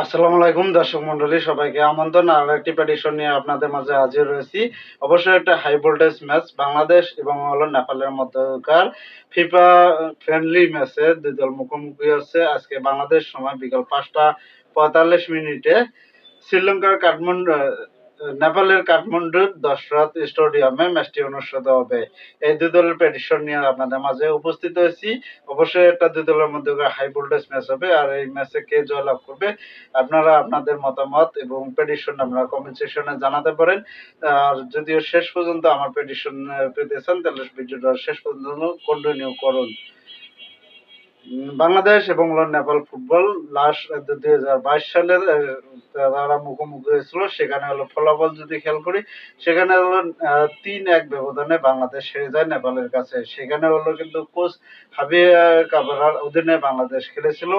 আসসালামু আলাইকুম দর্শক মন্ডলী, সবাইকে আমন্ত্রণ আর একটি প্রেডিকশন নিয়ে আপনাদের মাঝে হাজির রয়েছি। অবশ্যই একটা হাই ভোল্টেজ ম্যাচ, বাংলাদেশ এবং নেপালের মধ্যকার ফিফা ফ্রেন্ডলি ম্যাচে দুই দল মুখোমুখি হচ্ছে আজকে বাংলাদেশ সময় বিকাল 5টা 45 মিনিটে শ্রীলঙ্কার নেপালের কাঠমান্ডুর দশরথ স্টেডিয়ামে ম্যাচটি অনুষ্ঠিত হবে। এই দুই দলের প্রেডিকশন নিয়ে আপনাদের মাঝে উপস্থিত হয়েছি। অবশ্যই একটা দুই দলের মধ্যে হাই ভোল্টেজ ম্যাচ হবে, আর এই ম্যাচে কে জয়লাভ করবে আপনারা আপনাদের মতামত এবং প্রেডিকশন আপনারা কমেন্ট সেকশনে জানাতে পারেন। আর যদিও শেষ পর্যন্ত আমার প্রেডিকশন পেতে চান তাহলে ভিডিওটা শেষ পর্যন্ত কন্টিনিউ করুন। বাংলাদেশ এবং নেপাল ফুটবল লাস্ট 2022 সালে তারা মুখোমুখি হয়েছিল। সেখানে ফলাফল যদি খেয়াল করি, সেখানে 3-1 ব্যবধানে বাংলাদেশ হেরে যায় নেপালের কাছে। সেখানে কিন্তু কোচ হাবিয়ার কাবেরার অধীনে বাংলাদেশ খেলেছিল।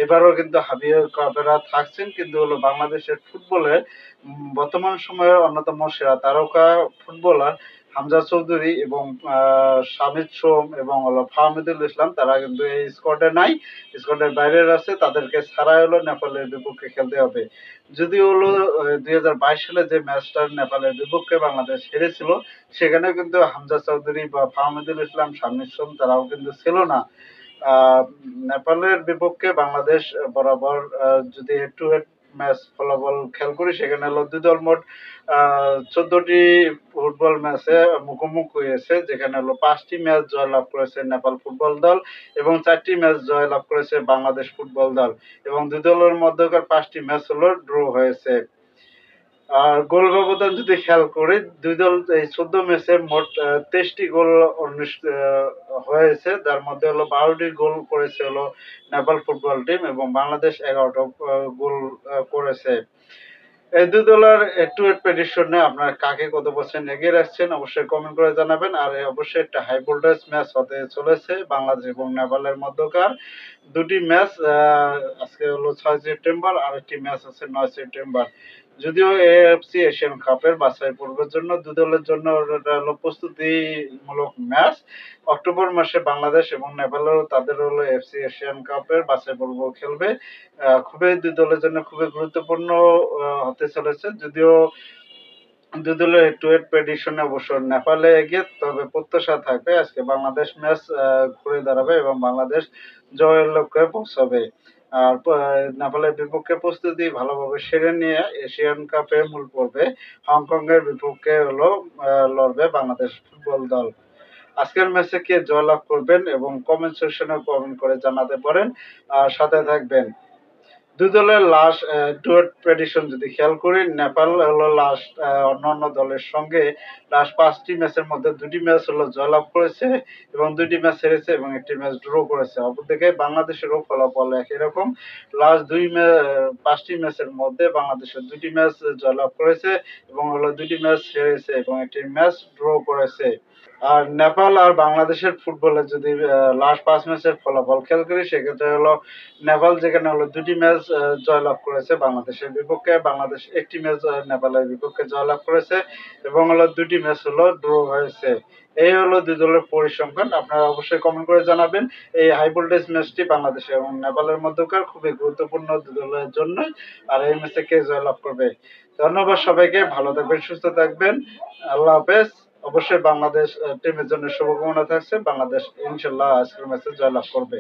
এবারও কিন্তু হাবিয়ার কাবেরা থাকছেন, কিন্তু বাংলাদেশের ফুটবলের বর্তমান সময়ের অন্যতম সেরা তারকা ফুটবলার হামজা চৌধুরী এবং শামিদ সোম এবং ফাহমিদুল ইসলাম তারা কিন্তু এই স্কোয়াডে নাই, স্কোয়াডের বাইরে আছে। তাদেরকে ছাড়াই নেপালের বিপক্ষে খেলতে হবে। যদিও 2022 সালে যে ম্যাচটা নেপালের বিপক্ষে বাংলাদেশ হেরেছিল, সেখানে কিন্তু হামজা চৌধুরী বা ফাহমিদুল ইসলাম, শামিদ সোম তারাও কিন্তু ছিল না। নেপালের বিপক্ষে বাংলাদেশ বরাবর যদি হেড টু হেড ম্যাচ ফলাফল খেয়াল করি, সেখানে দুই দল মোট 14টি ফুটবল ম্যাচে মুখোমুখি হয়েছে, যেখানে 5টি ম্যাচ জয়লাভ করেছে নেপাল ফুটবল দল এবং 4টি ম্যাচ জয়লাভ করেছে বাংলাদেশ ফুটবল দল, এবং দুই দলের মধ্যকার 5টি ম্যাচ ড্র হয়েছে। আর গোল ব্যবধান যদি খেয়াল করি, দুই দল এই 14 ম্যাচে মোট 23টি গোল হয়েছে, যার মধ্যে 12টি গোল করেছে নেপাল ফুটবল টিম এবং বাংলাদেশ 11টা গোল করেছে। এই দুই দলের হেড টু হেড প্রেডিকশনে আপনারা কাকে কত পার্সেন্ট এগিয়ে রাখছেন অবশ্যই কমেন্ট করে জানাবেন। আর অবশ্যই একটা হাই ভোল্টেজ ম্যাচ হতে চলেছে বাংলাদেশ এবং নেপালের মধ্যকার। দুটি ম্যাচ আজকে 6 সেপ্টেম্বর, আর একটি ম্যাচ আছে 9 সেপ্টেম্বর। যদিও এএফসি এশিয়ান কাপের বাছাই পর্বের জন্য দুই দলের জন্য প্রস্তুতিমূলক ম্যাচ। অক্টোবর মাসে বাংলাদেশ এবং নেপালও তাদের এফসি এশিয়ান কাপের বাছাই পর্ব খেলবে। খুবই দুই দলের জন্য খুবই গুরুত্বপূর্ণ হতে চলেছে। যদিও দুই দলের হেড টু হেড প্রেডিকশনে অবশ্য নেপালে এগিয়ে, তবে প্রত্যাশা থাকবে আজকে বাংলাদেশ ম্যাচ ঘুরে দাঁড়াবে এবং বাংলাদেশ জয়ের লক্ষ্যে পৌঁছাবে। আর নেপালের বিপক্ষে প্রস্তুতি ভালোভাবে সেরে নিয়ে এশিয়ান কাপে মূল পর্বে হংকং এর বিপক্ষে লড়বে বাংলাদেশ ফুটবল দল। আজকের ম্যাচে কে জয়লাভ করবেন এবং কমেন্ট সেকশনে কমেন্ট করে জানাতে পারেন, আর সাথে থাকবেন। দুই দলের লাস্ট ডুয়েট প্রেডিকশন যদি খেয়াল করি, নেপাল লাস্ট অন্যান্য দলের সঙ্গে লাস্ট 5টি ম্যাচের মধ্যে 2টি ম্যাচ জয়লাভ করেছে এবং 2টি ম্যাচ হেরেছে এবং একটি ম্যাচ ড্র করেছে। অপরদিকে বাংলাদেশেরও ফলাফল একই রকম। লাস্ট 5টি ম্যাচের মধ্যে বাংলাদেশের 2টি ম্যাচ জয়লাভ করেছে এবং 2টি ম্যাচ হেরেছে এবং একটি ম্যাচ ড্র করেছে। আর নেপাল আর বাংলাদেশের ফুটবলে যদি লাস্ট 5 ম্যাচের ফলাফল খেয়াল করি, সেক্ষেত্রে নেপাল যেখানে 2টি ম্যাচ জয়লাভ করেছে বাংলাদেশের বিপক্ষে, বাংলাদেশ একটি ম্যাচ নেপালের বিপক্ষে জয়লাভ করেছে এবং 2টি ম্যাচ ড্র হয়েছে। এই দুই দলের পরিসংখ্যান। আপনারা অবশ্যই কমেন্ট করে জানাবেন। এই হাই ভোল্টেজ ম্যাচটি বাংলাদেশ এবং নেপালের মধ্যকার খুবই গুরুত্বপূর্ণ দুই দলের জন্য। আর এই ম্যাচে কে জয়লাভ করবে। ধন্যবাদ সবাইকে, ভালো থাকবেন, সুস্থ থাকবেন, আল্লাহ হাফেজ। অবশ্যই বাংলাদেশ টিমের জন্য শুভকামনা থাকছে। বাংলাদেশ ইনশাল্লাহ আজকের ম্যাচে জয়লাভ করবে।